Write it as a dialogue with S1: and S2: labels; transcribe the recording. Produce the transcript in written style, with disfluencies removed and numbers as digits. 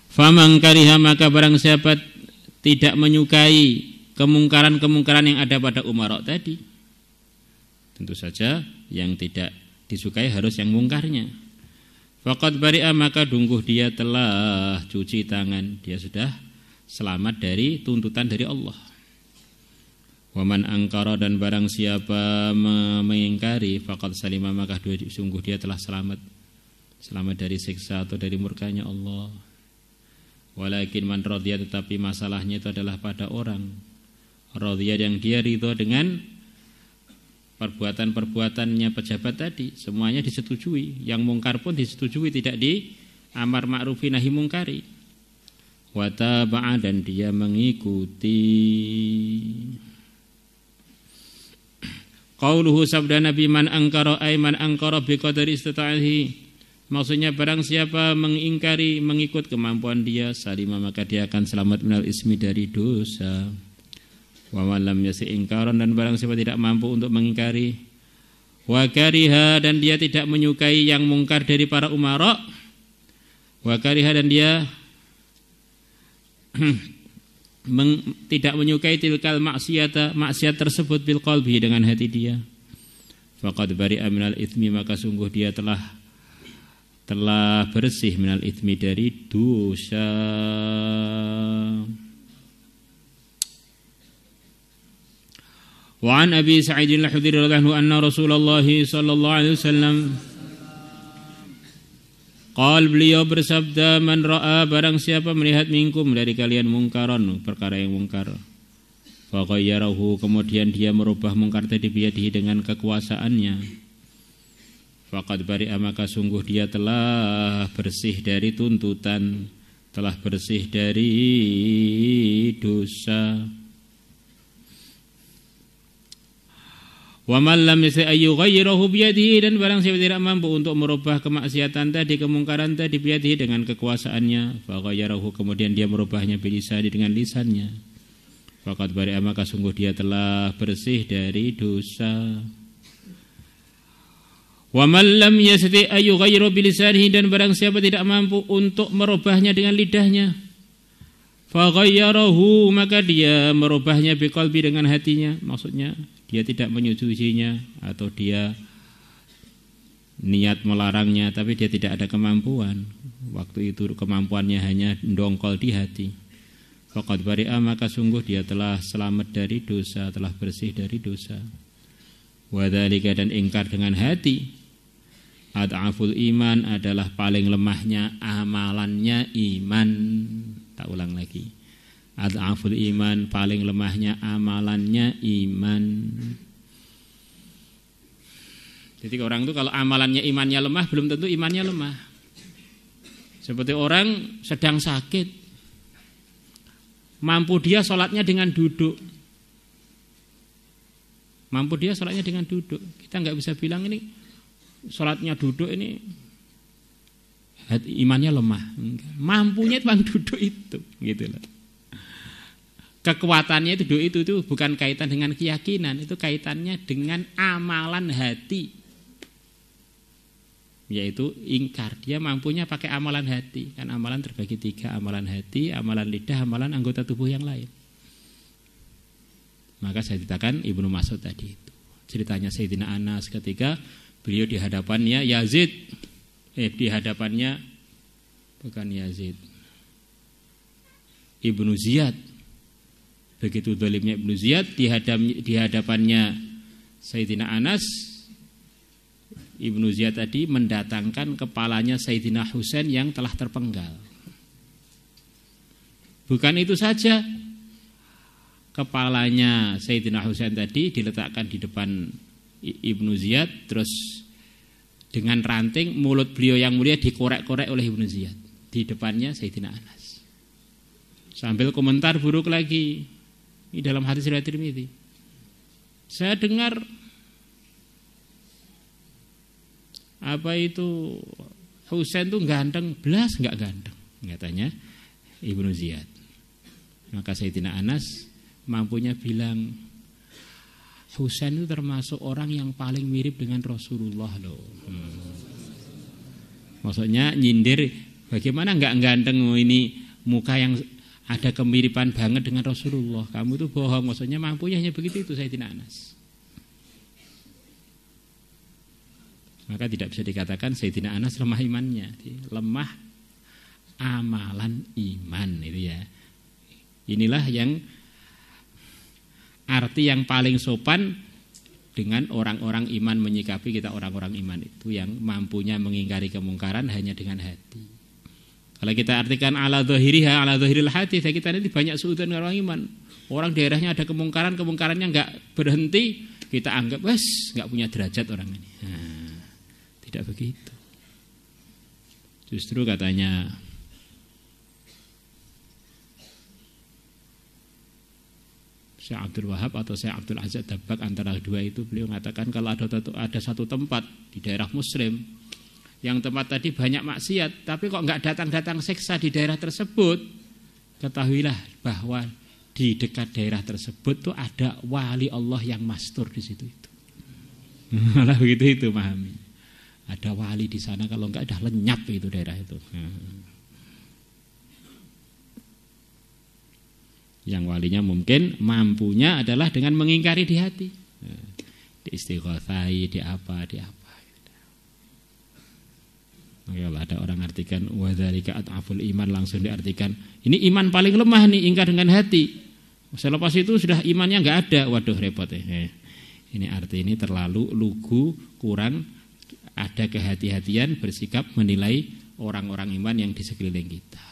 S1: Faman kariha, maka barang siapa tidak menyukai kemungkaran-kemungkaran yang ada pada umara tadi, tentu saja yang tidak disukai harus yang mungkarnya. Faqad bari'a, maka dungguh dia telah cuci tangan, dia sudah selamat dari tuntutan dari Allah. Waman angkara, dan barang siapa mengingkari, faqad salima, maka sungguh dia telah selamat dari siksa atau dari murkanya Allah. Walakin man radhiya, tetapi masalahnya itu adalah pada orang radhiya yang dia ridho dengan perbuatan-perbuatannya pejabat tadi, semuanya disetujui, yang mungkar pun disetujui, tidak di amar ma'rufi nahi mungkari. Wa taba'a, dan dia mengikuti. Qauluhu, sabda Nabi, man angkara ay man angkara biqadari istata'ahi, maksudnya barang siapa mengingkari mengikut kemampuan dia, salima, maka dia akan selamat minal ismi, dari dosa. Wa man lam yasi ingkaran, dan barang siapa tidak mampu untuk mengingkari, wa kariha, dan dia tidak menyukai yang mungkar dari para umara, wa kariha, dan dia tidak menyukai tilkal maksiat tersebut bil qalbi, dengan hati dia, faqad bari'a minal itsmi, maka sungguh dia telah bersih minal itsmi, dari dosa. Wa an Abi Sa'id al-Khudri radhiyallahu anhu anna Rasulullah sallallahu alaihi wasallam qala, beliau bersabda, man ra'a, barang siapa melihat minkum, dari kalian, mungkaran, perkara yang mungkar, fa ghayyarahu, kemudian dia merubah mungkar tadi biyadihi, dengan kekuasaannya, faqad bari'a, maka sungguh dia telah bersih dari tuntutan, telah bersih dari dosa. Wa man lam yastati' ayyughayyirahu biyadihi, dan barang siapa tidak mampu untuk merubah kemaksiatan tadi, kemungkaran tadi, biyadihi, dengan kekuasaannya, fa ghayyarahu, kemudian dia merubahnya bilisani, dengan lisannya, faqad bari'a, maka sungguh dia telah bersih dari dosa. Wa man lam yastati' ayyughayyirahu bilisanihi, dan barang siapa tidak mampu untuk merubahnya dengan lidahnya, fa ghayyarahu, maka dia merubahnya biqalbi, dengan hatinya, maksudnya dia tidak menyetujuinya, atau dia niat melarangnya, tapi dia tidak ada kemampuan. Waktu itu kemampuannya hanya dongkol di hati. Faqad bari'a, maka sungguh dia telah selamat dari dosa, telah bersih dari dosa. Wa dzalika, dan ingkar dengan hati, ad'aful iman, adalah paling lemahnya amalannya iman. Tak ulang lagi. Ad'aful iman, paling lemahnya amalannya iman. Jadi orang itu kalau amalannya imannya lemah, belum tentu imannya lemah. Seperti orang sedang sakit, mampu dia sholatnya dengan duduk, mampu dia sholatnya dengan duduk. Kita nggak bisa bilang ini sholatnya duduk, ini imannya lemah. Mampunya cuma duduk itu, gitu loh. Kekuatannya itu bukan kaitan dengan keyakinan, itu kaitannya dengan amalan hati, yaitu ingkar. Dia mampunya pakai amalan hati, kan amalan terbagi 3, amalan hati, amalan lidah, amalan anggota tubuh yang lain. Maka saya ceritakan Ibnu Mas'ud tadi itu, ceritanya Sayyidina Anas ketika beliau di hadapannya Yazid, di hadapannya bukan Yazid, Ibnu Ziyad. Begitu zalimnya Ibnu Ziyad, di hadapannya Sayyidina Anas, Ibnu Ziyad tadi mendatangkan kepalanya Sayyidina Husain yang telah terpenggal. Bukan itu saja, kepalanya Sayyidina Husain tadi diletakkan di depan Ibnu Ziyad, terus dengan ranting mulut beliau yang mulia dikorek-korek oleh Ibnu Ziyad di depannya Sayyidina Anas, sambil komentar buruk lagi. Ini dalam hadis riwayat Tirmidzi. Saya dengar apa itu Husain itu ganteng, belas enggak ganteng, katanya Ibnu Ziyad. Maka Sayyidina Anas mampunya bilang, Husain itu termasuk orang yang paling mirip dengan Rasulullah loh. Maksudnya nyindir Bagaimana enggak ganteng, ini muka yang ada kemiripan banget dengan Rasulullah. Kamu itu bohong, maksudnya mampunya hanya begitu itu Sayyidina Anas. Maka tidak bisa dikatakan Sayyidina Anas lemah imannya, lemah amalan iman itu ya. Inilah yang arti yang paling sopan dengan orang-orang iman menyikapi kita orang-orang iman itu yang mampunya mengingkari kemungkaran hanya dengan hati. Kalau kita artikan ala dhahiriha, ala dhahiril hati, saya kita nanti banyak suudzon orang iman. Orang daerahnya ada kemungkaran, kemungkarannya enggak berhenti, kita anggap enggak punya derajat orang ini. Nah, tidak begitu. Justru katanya Syekh Abdul Wahab atau Syekh Abdul Aziz Dabbaq, antara dua itu beliau mengatakan kalau ada satu tempat di daerah Muslim yang tempat tadi banyak maksiat, tapi kok enggak datang-datang siksa di daerah tersebut, ketahuilah bahwa di dekat daerah tersebut tuh ada wali Allah yang mastur di situ itu. Malah begitu itu pahami. Ada wali di sana, kalau enggak dah lenyap itu daerah itu. Yang walinya mungkin mampunya adalah dengan mengingkari di hati. Di istighatsai, di apa. Kalau ada orang artikan wadzalika at'aful iman, langsung diartikan ini iman paling lemah nih, ingkar dengan hati. Selepas itu sudah imannya enggak ada. Waduh repot ya. Ini arti ini terlalu lugu, kurang ada kehati-hatian bersikap menilai orang-orang iman yang di sekeliling kita.